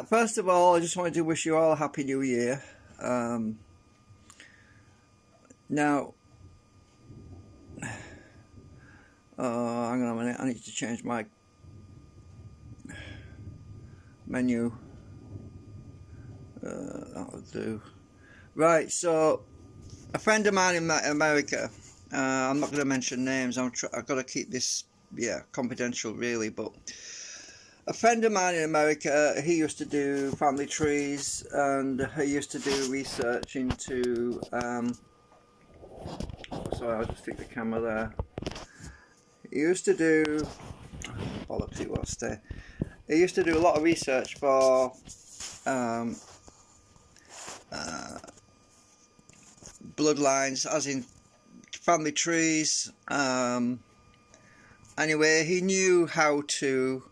First of all, I just wanted to wish you all a happy new year. Now, hang on a minute, I need to change my menu. That'll do. Right, so a friend of mine in America, I'm not going to mention names, I've got to keep this confidential really, but a friend of mine in America, he used to do family trees, and he used to do research into sorry, I'll just stick the camera there. He used to do bollocks, it was there. He used to do a lot of research for bloodlines, as in family trees. Anyway, he knew how to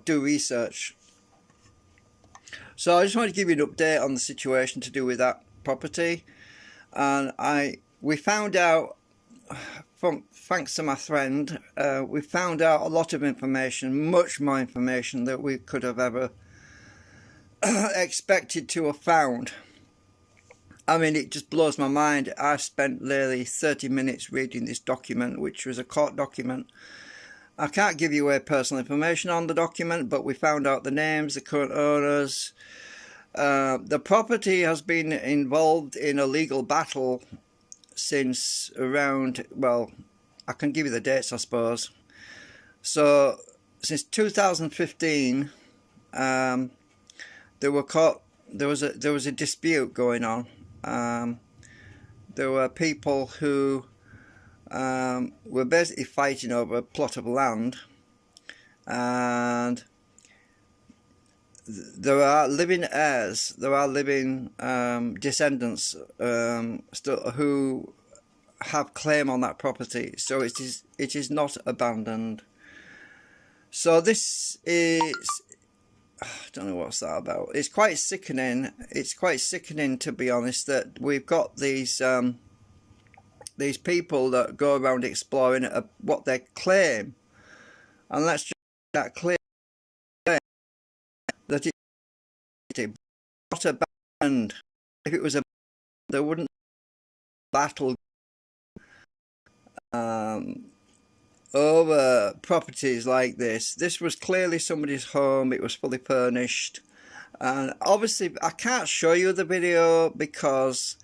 do research. So I just wanted to give you an update on the situation to do with that property, and we found out, thanks to my friend, we found out a lot of information, much more information than we could have ever expected to have found. I mean, it just blows my mind. I spent nearly 30 minutes reading this document, which was a court document. I can't give you away personal information on the document, but we found out the names, the current owners. The property has been involved in a legal battle since around, well, I can give you the dates, I suppose. So since 2015, there was a dispute going on. There were people who were basically fighting over a plot of land, and there are living heirs, there are living descendants still who have claim on that property, so it is not abandoned. So this is, I don't know what's that about. It's quite sickening. It's quite sickening, to be honest, that we've got these people that go around exploring what they claim, and let's just that claim that it's not abandoned. If it was abandoned, there wouldn't be battle over properties like this. This was clearly somebody's home. It was fully furnished, and obviously I can't show you the video because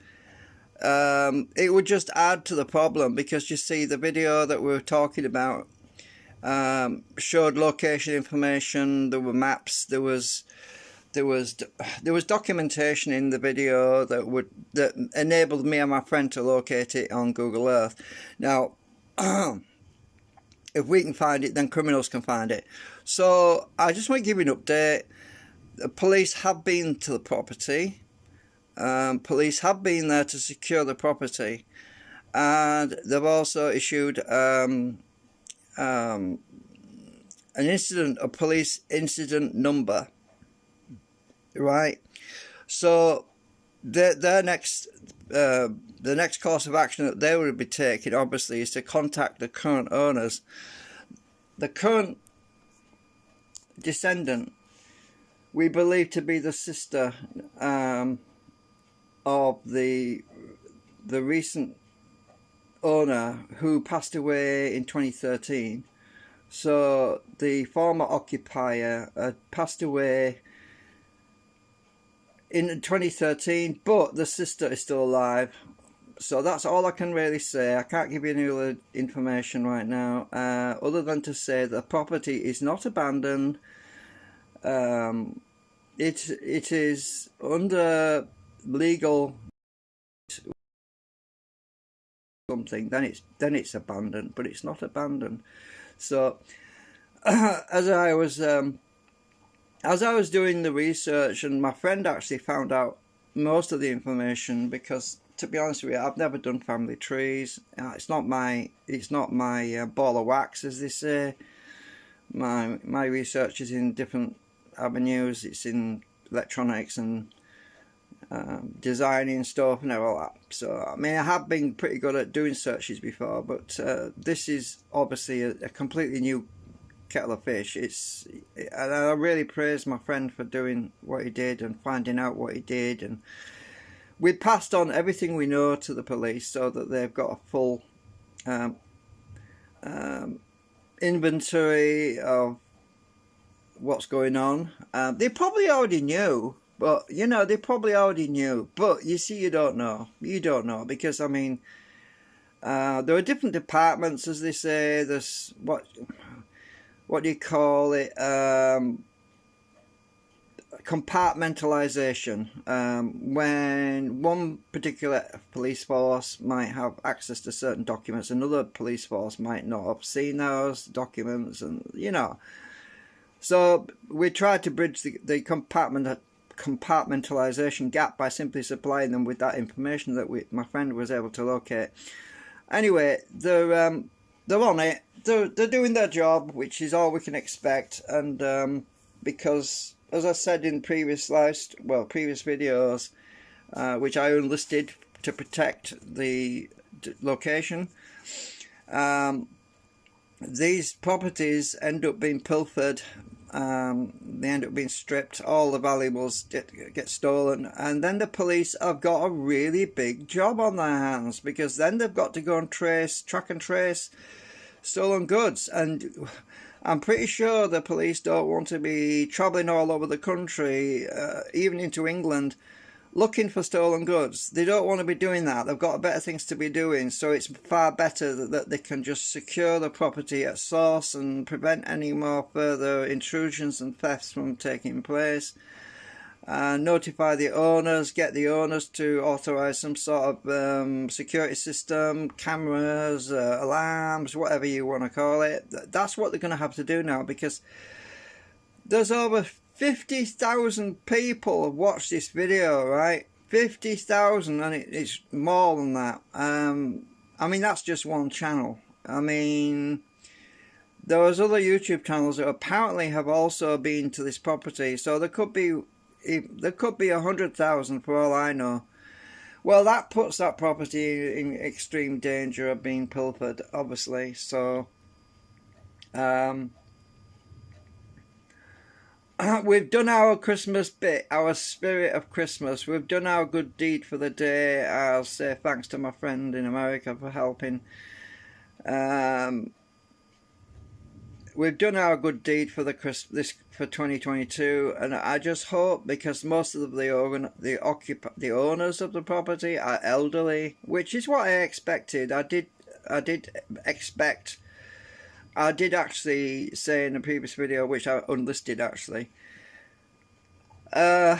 it would just add to the problem, because you see the video that we were talking about showed location information, there were maps, there was documentation in the video that enabled me and my friend to locate it on Google Earth. Now if we can find it, then criminals can find it. So I just want to give you an update. The police have been to the property. Police have been there to secure the property, and they've also issued a police incident number, right? So the next course of action that they would be taking, obviously, is to contact the current owners. The current descendant, we believe to be the sister of the recent owner who passed away in 2013. So the former occupier passed away in 2013, but the sister is still alive. So that's all I can really say. I can't give you any other information right now, other than to say the property is not abandoned. It is under legal something, then it's abandoned, but it's not abandoned. So as I was doing the research, and my friend actually found out most of the information, because to be honest with you, I've never done family trees. It's not my ball of wax, as they say. My research is in different avenues. It's in electronics and designing stuff and all that. So I mean, I have been pretty good at doing searches before, but this is obviously a completely new kettle of fish. And I really praise my friend for doing what he did and finding out what he did. And we passed on everything we know to the police so that they've got a full inventory of what's going on. They probably already knew, but they probably already knew. But you see, you don't know. You don't know because I mean, there are different departments, as they say. There's what do you call it? Compartmentalization. When one particular police force might have access to certain documents, another police force might not have seen those documents, and so we tried to bridge the compartmentalization gap by simply supplying them with that information that my friend was able to locate. Anyway, they're on it. They're doing their job, which is all we can expect, and because, as I said in previous videos, which I unlisted to protect the location, these properties end up being pilfered. They end up being stripped. All the valuables get stolen, and then the police have got a really big job on their hands, because then they've got to go and track and trace stolen goods. And I'm pretty sure the police don't want to be travelling all over the country, even into England, looking for stolen goods. They don't want to be doing that. They've got better things to be doing. So it's far better that they can just secure the property at source and prevent any more further intrusions and thefts from taking place. Notify the owners, get the owners to authorise some sort of security system, cameras, alarms, whatever you want to call it. That's what they're going to have to do now, because there's over 50,000 people have watched this video, right? 50,000, and it's more than that. I mean, that's just one channel. I mean, there was other YouTube channels that apparently have also been to this property, so there could be 100,000 for all I know. Well, that puts that property in extreme danger of being pilfered, obviously. So we've done our Christmas bit, our spirit of Christmas. We've done our good deed for the day. I'll say thanks to my friend in America for helping. We've done our good deed for for 2022, and I just hope, because most of the owners of the property are elderly, which is what I expected. I did actually say in a previous video, which I unlisted actually, they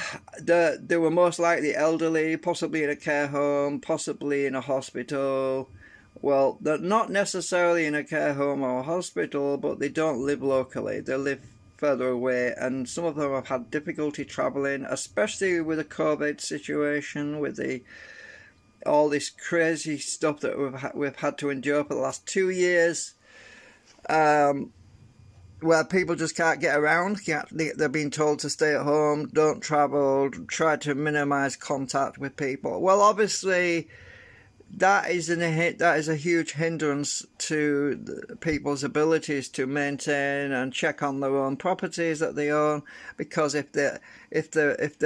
were most likely elderly, possibly in a care home, possibly in a hospital. Well, they're not necessarily in a care home or a hospital, but they don't live locally. They live further away, and some of them have had difficulty travelling, especially with the COVID situation, with all this crazy stuff that we've had to endure for the last 2 years. Where people just can't get around. They're being told to stay at home, don't travel, try to minimise contact with people. Well, obviously, that is a huge hindrance to people's abilities to maintain and check on their own properties that they own. Because if they're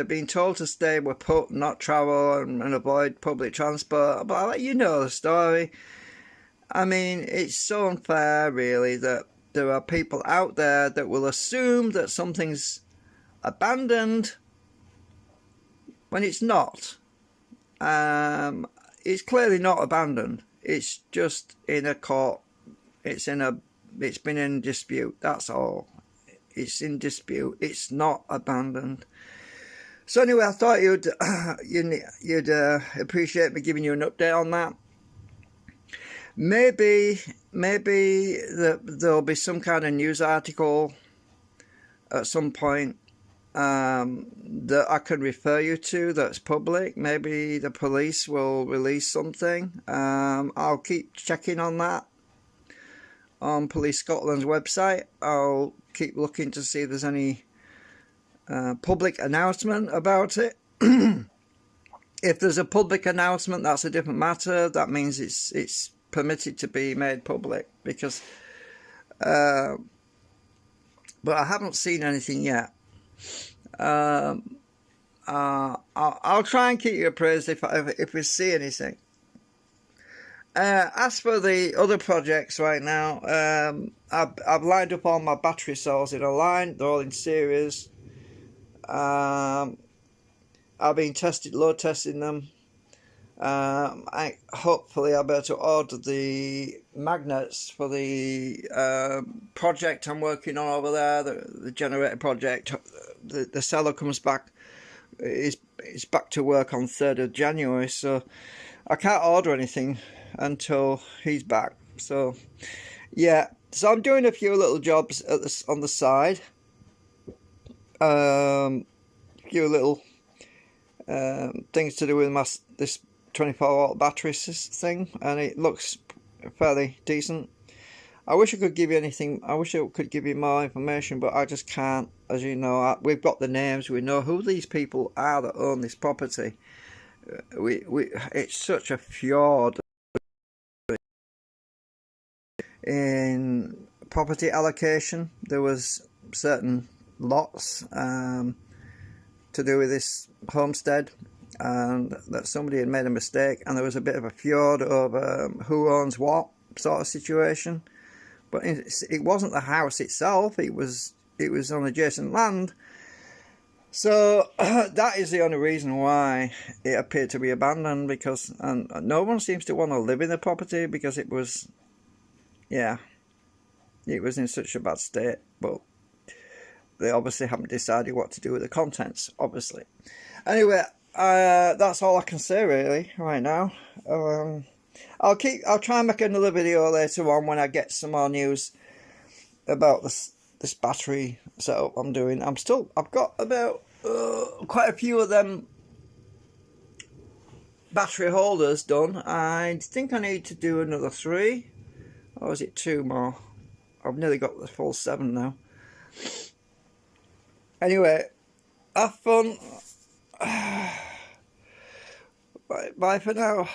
being told to stay, we're put, not travel and avoid public transport. But I'll let you know the story. I mean, it's so unfair, really, that there are people out there that will assume that something's abandoned when it's not. It's clearly not abandoned. It's just in a court. It's been in dispute. That's all. It's in dispute. It's not abandoned. So anyway, I thought you'd appreciate me giving you an update on that. Maybe there'll be some kind of news article at some point that I can refer you to that's public. Maybe the police will release something. I'll keep checking on that on Police Scotland's website. I'll keep looking to see if there's any public announcement about it. If there's a public announcement, that's a different matter. That means it's permitted to be made public, because but I haven't seen anything yet. I'll try and keep you appraised if we see anything. As for the other projects right now, I've lined up all my battery cells in a line. They're all in series. I've been load testing them. Hopefully I'll be able to order the magnets for the project I'm working on over there, the generator project. The seller comes back, is back to work on 3rd of January, so I can't order anything until he's back. So yeah, so I'm doing a few little jobs on the side, few little things to do with this 24-volt battery thing, and it looks fairly decent. I wish I could give you anything. I wish I could give you more information, but I just can't. As you know, we've got the names. We know who these people are that own this property. It's such a fjord in property allocation. There was certain lots to do with this homestead, and that somebody had made a mistake, and there was a bit of a fjord over who owns what sort of situation. But it wasn't the house itself, it was on adjacent land. So that is the only reason why it appeared to be abandoned, because no one seems to want to live in the property, because it was, yeah, it was in such a bad state. But they obviously haven't decided what to do with the contents, obviously. Anyway, that's all I can say really right now. I'll try and make another video later on when I get some more news about this battery setup I'm doing. I've got about quite a few of them battery holders done. I think I need to do another 3, or is it 2 more? I've nearly got the full 7 now. Anyway, have fun. Bye for now.